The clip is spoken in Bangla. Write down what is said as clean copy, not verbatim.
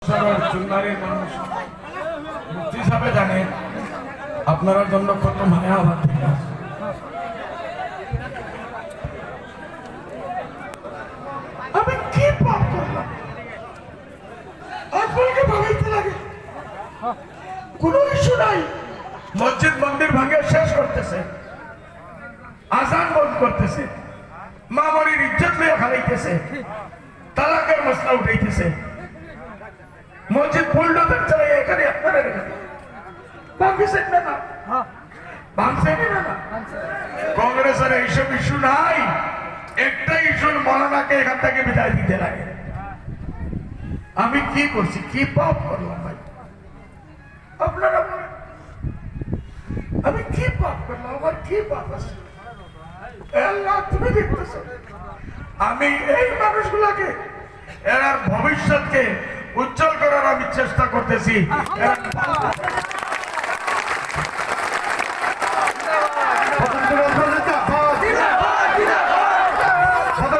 মানুষ মুক্তি হিসাবে জানেন আপনার জন্য কত মায়া আমার থেকে আছে। আমি কি পাপ করলাম আপনাকে ভাবাইতে লাগে? কোনো ইস্যু নাই। মসজিদ মন্দির ভাঙে শেষ করতেছে, আজান বন্ধ করতেছে, মা মরির ইজ্জত লইয়া খালাইতেছে, তালাকের মশলা উঠাইতেছে, মসজিদ বুলডোজার চালাই এখানে আপনারা ভাঙছেন না, ভাঙছেন না। কংগ্রেসের এইসব ইস্যু নাই, একটা ইস্যুর মৌলানাকে এখান থেকে বিদায় দিতে লাগে। আমি কি করছি, কি পাপ করলাম ভাই আপনারা বলেন? আমি কি পাপ করলাম? আমার কি পাপ আছে? আল্লাহ তুমি দেখতেছো আমি এই মানুষগুলাকে এর ভবিষ্যৎকে উজ্জ্বল করার আমি চেষ্টা করতেছি।